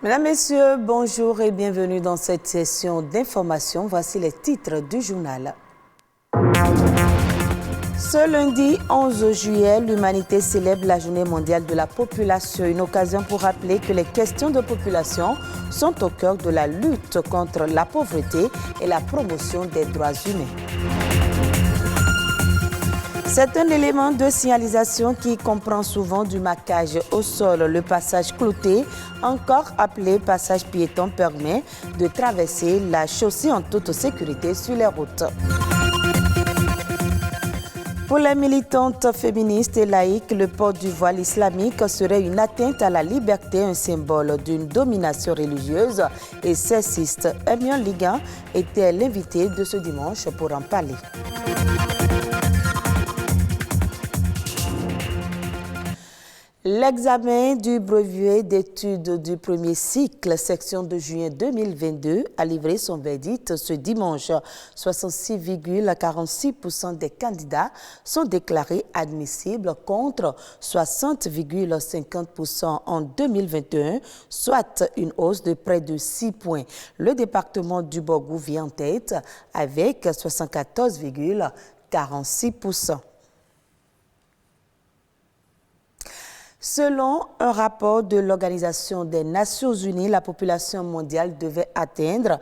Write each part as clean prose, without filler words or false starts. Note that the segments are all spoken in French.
Mesdames, Messieurs, bonjour et bienvenue dans cette session d'information. Voici les titres du journal. Ce lundi 11 juillet, l'humanité célèbre la Journée mondiale de la population, une occasion pour rappeler que les questions de population sont au cœur de la lutte contre la pauvreté et la promotion des droits humains. C'est un élément de signalisation qui comprend souvent du marquage au sol. Le passage clouté, encore appelé passage piéton, permet de traverser la chaussée en toute sécurité sur les routes. Pour les militantes féministes et laïques, le port du voile islamique serait une atteinte à la liberté, un symbole d'une domination religieuse et sexiste. Emion Ligan était l'invité de ce dimanche pour en parler. L'examen du brevet d'études du premier cycle, section de juin 2022, a livré son verdict ce dimanche. 66,46% des candidats sont déclarés admissibles contre 60,50% en 2021, soit une hausse de près de 6 points. Le département du Borgou vient en tête avec 74,46%. Selon un rapport de l'Organisation des Nations Unies, la population mondiale devait atteindre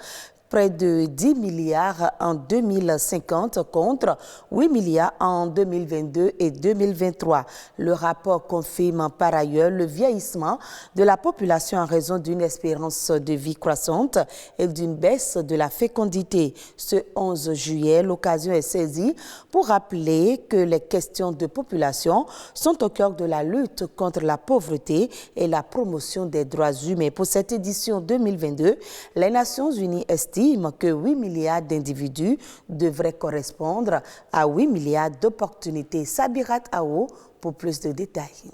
près de 10 milliards en 2050 contre 8 milliards en 2022 et 2023. Le rapport confirme par ailleurs le vieillissement de la population en raison d'une espérance de vie croissante et d'une baisse de la fécondité. Ce 11 juillet, l'occasion est saisie pour rappeler que les questions de population sont au cœur de la lutte contre la pauvreté et la promotion des droits humains. Pour cette édition 2022, les Nations Unies estiment que 8 milliards d'individus devraient correspondre à 8 milliards d'opportunités. Sabirat Ao pour plus de détails.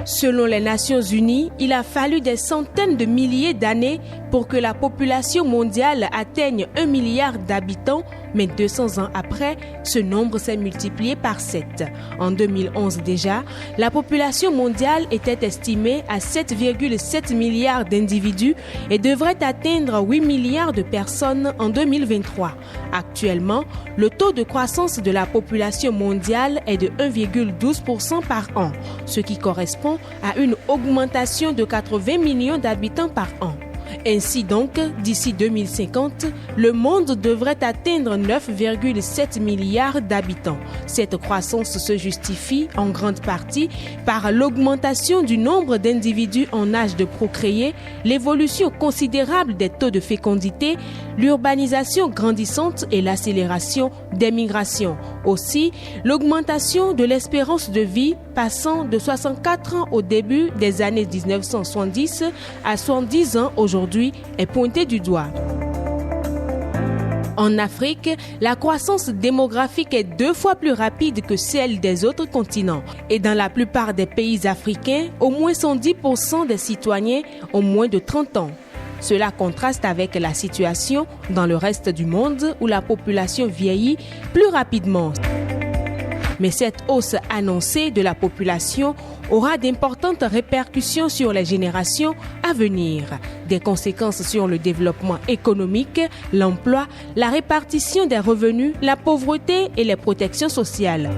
Selon les Nations Unies, il a fallu des centaines de milliers d'années pour que la population mondiale atteigne 1 milliard d'habitants, mais 200 ans après, ce nombre s'est multiplié par 7. En 2011 déjà, la population mondiale était estimée à 7,7 milliards d'individus et devrait atteindre 8 milliards de personnes en 2023. Actuellement, le taux de croissance de la population mondiale est de 1,12% par an, ce qui correspond à une augmentation de 80 millions d'habitants par an. Ainsi donc, d'ici 2050, le monde devrait atteindre 9,7 milliards d'habitants. Cette croissance se justifie en grande partie par l'augmentation du nombre d'individus en âge de procréer, l'évolution considérable des taux de fécondité, l'urbanisation grandissante et l'accélération des migrations. Aussi, l'augmentation de l'espérance de vie passant de 64 ans au début des années 1970 à 70 ans aujourd'hui est pointée du doigt. En Afrique, la croissance démographique est 2 fois plus rapide que celle des autres continents. Et dans la plupart des pays africains, au moins 110% des citoyens ont moins de 30 ans. Cela contraste avec la situation dans le reste du monde où la population vieillit plus rapidement. Mais cette hausse annoncée de la population aura d'importantes répercussions sur les générations à venir. Des conséquences sur le développement économique, l'emploi, la répartition des revenus, la pauvreté et les protections sociales.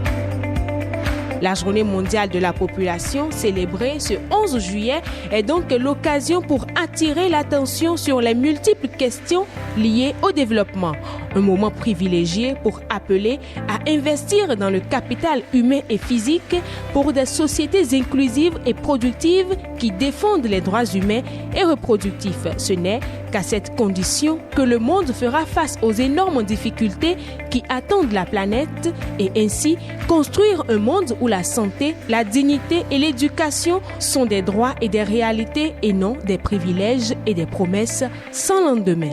La Journée mondiale de la population, célébrée ce 11 juillet, est donc l'occasion pour attirer l'attention sur les multiples questions liées au développement. Un moment privilégié pour appeler à investir dans le capital humain et physique pour des sociétés inclusives et productives qui défendent les droits humains et reproductifs. Ce n'est qu'à cette condition que le monde fera face aux énormes difficultés qui attendent la planète et ainsi construire un monde où la santé, la dignité et l'éducation sont des droits et des réalités et non des privilèges et des promesses sans lendemain.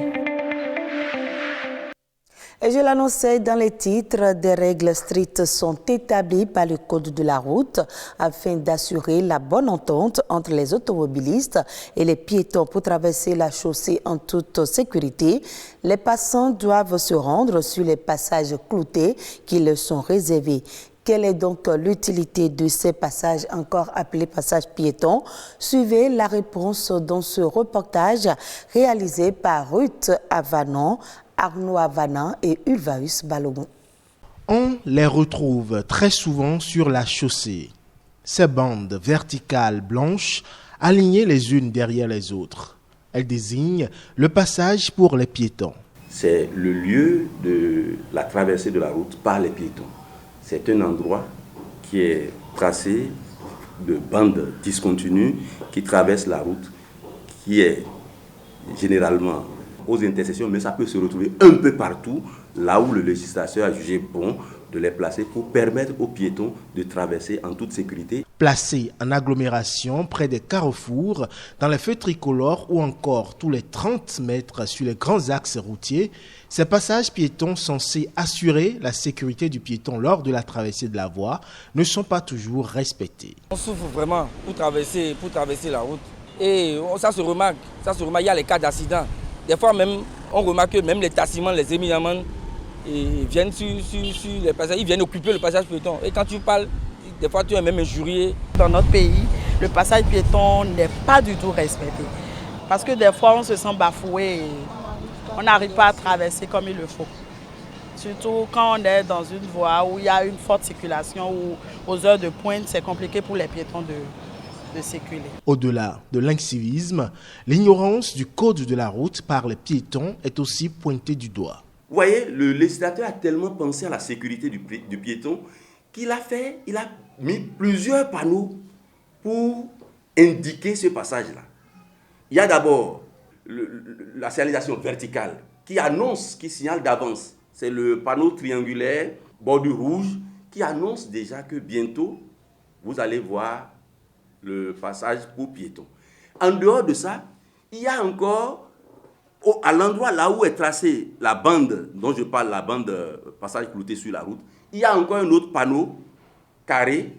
Et je l'annonçais dans les titres, des règles strictes sont établies par le Code de la route afin d'assurer la bonne entente entre les automobilistes et les piétons pour traverser la chaussée en toute sécurité. Les passants doivent se rendre sur les passages cloutés qui leur sont réservés. Quelle est donc l'utilité de ces passages, encore appelés passages piétons? Suivez la réponse dans ce reportage réalisé par Ruth Avanon, Arnaud Avanan et Ulvaeus Balogun. On les retrouve très souvent sur la chaussée. Ces bandes verticales blanches alignées les unes derrière les autres. Elles désignent le passage pour les piétons. C'est le lieu de la traversée de la route par les piétons. C'est un endroit qui est tracé de bandes discontinues qui traversent la route, qui est généralement aux intersections, mais ça peut se retrouver un peu partout, là où le législateur a jugé bon de les placer pour permettre aux piétons de traverser en toute sécurité. Placés en agglomération près des carrefours, dans les feux tricolores ou encore tous les 30 mètres sur les grands axes routiers, ces passages piétons censés assurer la sécurité du piéton lors de la traversée de la voie ne sont pas toujours respectés. On souffre vraiment pour traverser la route et ça se remarque, il y a les cas d'accident. Des fois même, on remarque que même les tassimans, les éminements, ils viennent sur les passages, ils viennent occuper le passage piéton. Et quand tu parles, des fois tu es même injurié. Dans notre pays, le passage piéton n'est pas du tout respecté. Parce que des fois on se sent bafoué et on n'arrive pas à traverser comme il le faut. Surtout quand on est dans une voie où il y a une forte circulation ou aux heures de pointe, c'est compliqué pour les piétons de circuler. Au-delà de l'incivisme, l'ignorance du code de la route par les piétons est aussi pointée du doigt. Vous voyez, le législateur a tellement pensé à la sécurité du piéton qu'il a mis plusieurs panneaux pour indiquer ce passage-là. Il y a d'abord la signalisation verticale qui signale d'avance. C'est le panneau triangulaire, bordure rouge, qui annonce déjà que bientôt, vous allez voir le passage pour piétons. En dehors de ça, il y a encore, à l'endroit là où est tracée la bande dont je parle, la bande passage clouté sur la route, il y a encore un autre panneau carré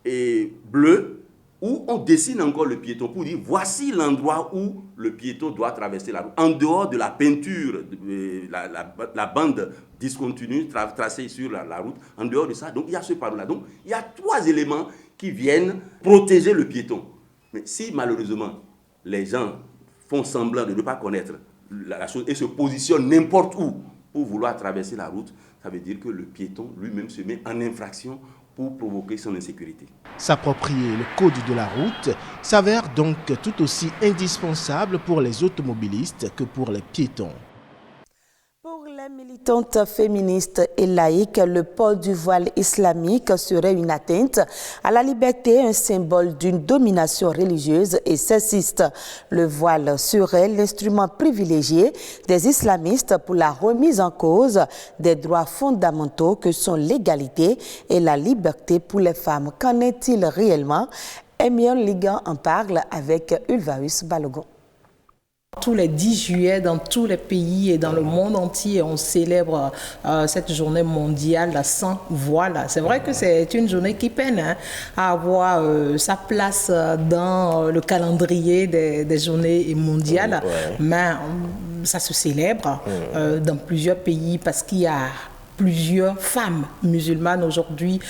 et bleu où on dessine encore le piéton pour dire voici l'endroit où le piéton doit traverser la route. En dehors de la peinture, la bande discontinue tracée sur la route, en dehors de ça, donc il y a ce panneau-là. Donc il y a 3 éléments qui viennent protéger le piéton. Mais si malheureusement les gens font semblant de ne pas connaître la chose et se positionnent n'importe où pour vouloir traverser la route, ça veut dire que le piéton lui-même se met en infraction pour provoquer son insécurité. S'approprier le code de la route s'avère donc tout aussi indispensable pour les automobilistes que pour les piétons. Pour les militantes féministes et laïques, le port du voile islamique serait une atteinte à la liberté, un symbole d'une domination religieuse et sexiste. Le voile serait l'instrument privilégié des islamistes pour la remise en cause des droits fondamentaux que sont l'égalité et la liberté pour les femmes. Qu'en est-il réellement? Emion Ligan en parle avec Ulvaeus Balogun. Tous les 10 juillet, dans tous les pays et dans le monde entier, on célèbre cette journée mondiale sans voile. C'est vrai que c'est une journée qui peine à avoir sa place dans le calendrier des journées mondiales, mais ça se célèbre dans plusieurs pays parce qu'il y a plusieurs femmes musulmanes aujourd'hui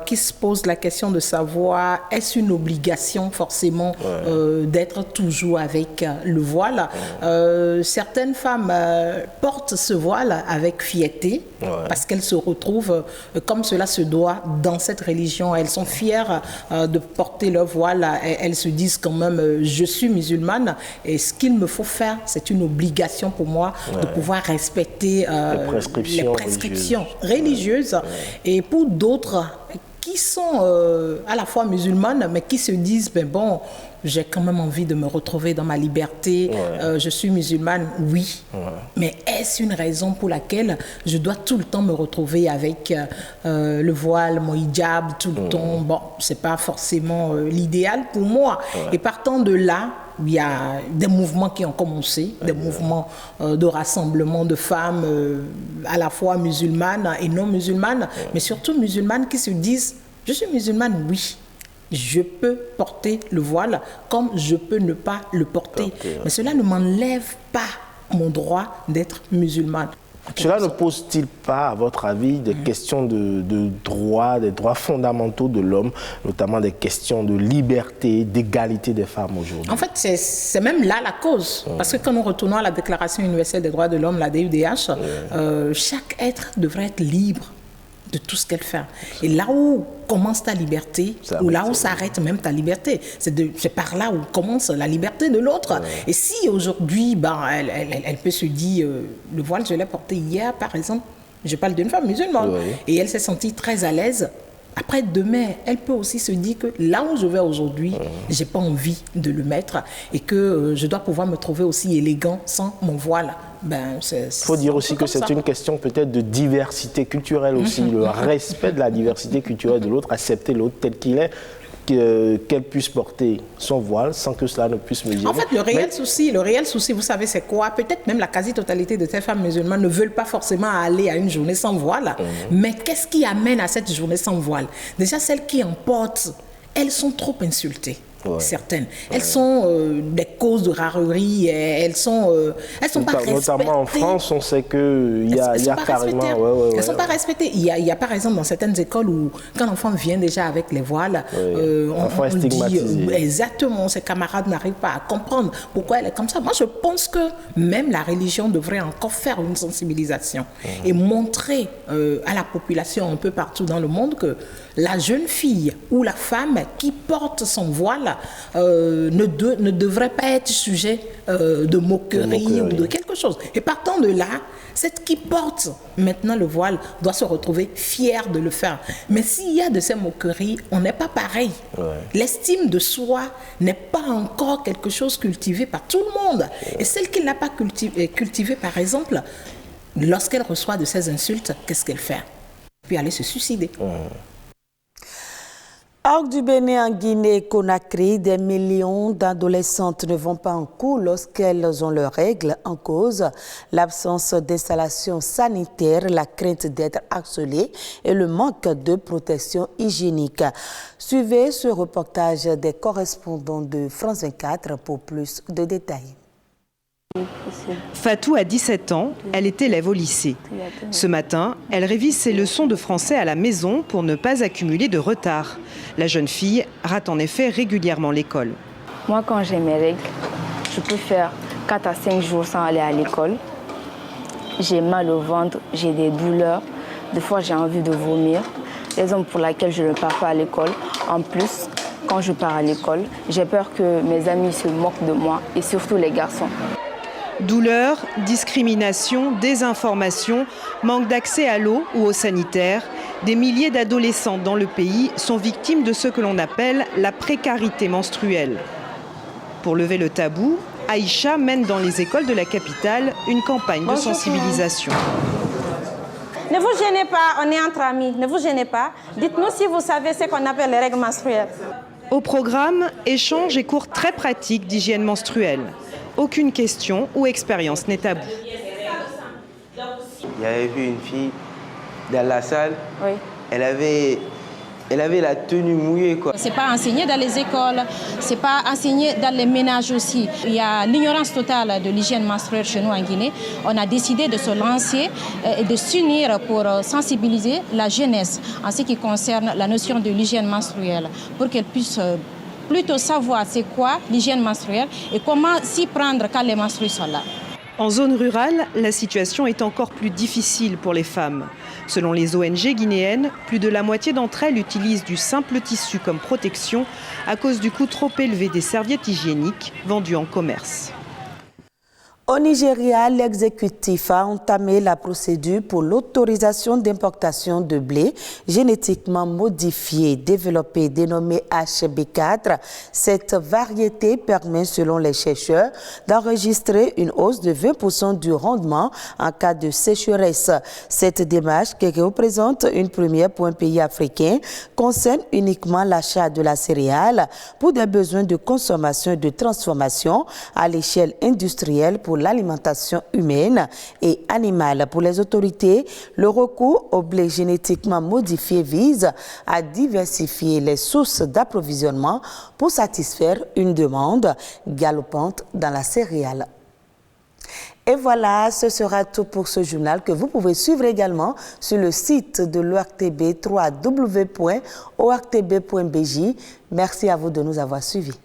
qui se posent la question de savoir est-ce une obligation forcément d'être toujours avec le voile. Certaines femmes portent ce voile avec fierté parce qu'elles se retrouvent comme cela se doit dans cette religion. Elles sont fières de porter leur voile. Elles se disent quand même je suis musulmane et ce qu'il me faut faire, c'est une obligation pour moi de pouvoir respecter les prescriptions religieuses. Et pour d'autres qui sont à la fois musulmanes mais qui se disent ben bon, j'ai quand même envie de me retrouver dans ma liberté, je suis musulmane, oui, mais est-ce une raison pour laquelle je dois tout le temps me retrouver avec le voile, mon hijab tout le temps? Bon, c'est pas forcément l'idéal pour moi. Et partant de là, il y a des mouvements qui ont commencé, des mouvements de rassemblement de femmes à la fois musulmanes et non musulmanes, mais surtout musulmanes qui se disent « je suis musulmane, oui ». Je peux porter le voile comme je peux ne pas le porter. Mais cela ne m'enlève pas mon droit d'être musulmane. Cela ne pose-t-il pas, à votre avis, des questions de droits, des droits fondamentaux de l'homme, notamment des questions de liberté, d'égalité des femmes aujourd'hui? En fait, c'est même là la cause. Parce que quand nous retournons à la Déclaration universelle des droits de l'homme, la DUDH, chaque être devrait être libre de tout ce qu'elle fait. Et là où commence ta liberté, ou là où s'arrête même ta liberté, c'est par là où commence la liberté de l'autre. Et si aujourd'hui, elle peut se dire, le voile, je l'ai porté hier, par exemple, je parle d'une femme musulmane, et elle s'est sentie très à l'aise. Après, demain, elle peut aussi se dire que là où je vais aujourd'hui, je n'ai pas envie de le mettre et que je dois pouvoir me trouver aussi élégant sans mon voile. Il faut dire aussi que c'est une question peut-être de diversité culturelle aussi, le respect de la diversité culturelle de l'autre, accepter l'autre tel qu'il est, qu'elle puisse porter son voile sans que cela ne puisse me gêner. En fait, le réel souci, vous savez, c'est quoi? Peut-être même la quasi-totalité de ces femmes musulmanes ne veulent pas forcément aller à une journée sans voile. Mais qu'est-ce qui amène à cette journée sans voile? Déjà, celles qui en portent, elles sont trop insultées. Certaines. Elles sont des causes de rarerie, elles sont pas respectées. Notamment en France, on sait qu'il y a carrément... Elles ne sont pas respectées. Il y a par exemple dans certaines écoles où quand l'enfant vient déjà avec les voiles, on dit exactement, ses camarades n'arrivent pas à comprendre pourquoi elle est comme ça. Moi, je pense que même la religion devrait encore faire une sensibilisation et montrer à la population un peu partout dans le monde que la jeune fille ou la femme qui porte son voile ne devrait pas être sujet de moquerie ou de quelque chose. Et partant de là, cette qui porte maintenant le voile doit se retrouver fière de le faire. Mais s'il y a de ces moqueries, on n'est pas pareil. L'estime de soi n'est pas encore quelque chose cultivé par tout le monde. Et celle qui ne l'a pas cultivé, par exemple, lorsqu'elle reçoit de ces insultes, qu'est-ce qu'elle fait? Elle peut aller se suicider. Hors du Bénin, en Guinée-Conakry, des millions d'adolescentes ne vont pas en cours lorsqu'elles ont leurs règles en cause. L'absence d'installation sanitaire, la crainte d'être harcelées et le manque de protection hygiénique. Suivez ce reportage des correspondants de France 24 pour plus de détails. Fatou a 17 ans, elle est élève au lycée. Ce matin, elle révise ses leçons de français à la maison pour ne pas accumuler de retard. La jeune fille rate en effet régulièrement l'école. Moi, quand j'ai mes règles, je peux faire 4 à 5 jours sans aller à l'école. J'ai mal au ventre, j'ai des douleurs. Des fois, j'ai envie de vomir. Raison pour laquelle je ne pars pas à l'école. En plus, quand je pars à l'école, j'ai peur que mes amis se moquent de moi et surtout les garçons. Douleur, discrimination, désinformation, manque d'accès à l'eau ou aux sanitaires. Des milliers d'adolescents dans le pays sont victimes de ce que l'on appelle la précarité menstruelle. Pour lever le tabou, Aïcha mène dans les écoles de la capitale une campagne de sensibilisation. Ne vous gênez pas, on est entre amis, ne vous gênez pas. Dites-nous si vous savez ce qu'on appelle les règles menstruelles. Au programme, échanges et cours très pratiques d'hygiène menstruelle. Aucune question ou expérience n'est tabou. J'avais vu une fille dans la salle, elle avait la tenue mouillée. Ce n'est pas enseigné dans les écoles, ce n'est pas enseigné dans les ménages aussi. Il y a l'ignorance totale de l'hygiène menstruelle chez nous en Guinée. On a décidé de se lancer et de s'unir pour sensibiliser la jeunesse en ce qui concerne la notion de l'hygiène menstruelle, pour qu'elle puisse plutôt savoir c'est quoi l'hygiène menstruelle et comment s'y prendre quand les menstrues sont là. En zone rurale, la situation est encore plus difficile pour les femmes. Selon les ONG guinéennes, plus de la moitié d'entre elles utilisent du simple tissu comme protection à cause du coût trop élevé des serviettes hygiéniques vendues en commerce. Au Nigeria, l'exécutif a entamé la procédure pour l'autorisation d'importation de blé génétiquement modifié, développé, dénommé HB4. Cette variété permet, selon les chercheurs, d'enregistrer une hausse de 20% du rendement en cas de sécheresse. Cette démarche, qui représente une première pour un pays africain, concerne uniquement l'achat de la céréale pour des besoins de consommation et de transformation à l'échelle industrielle pour l'alimentation humaine et animale. Pour les autorités, le recours au blé génétiquement modifié vise à diversifier les sources d'approvisionnement pour satisfaire une demande galopante dans la céréale. Et voilà, ce sera tout pour ce journal que vous pouvez suivre également sur le site de l'ORTB, www.ortb.bj. Merci à vous de nous avoir suivis.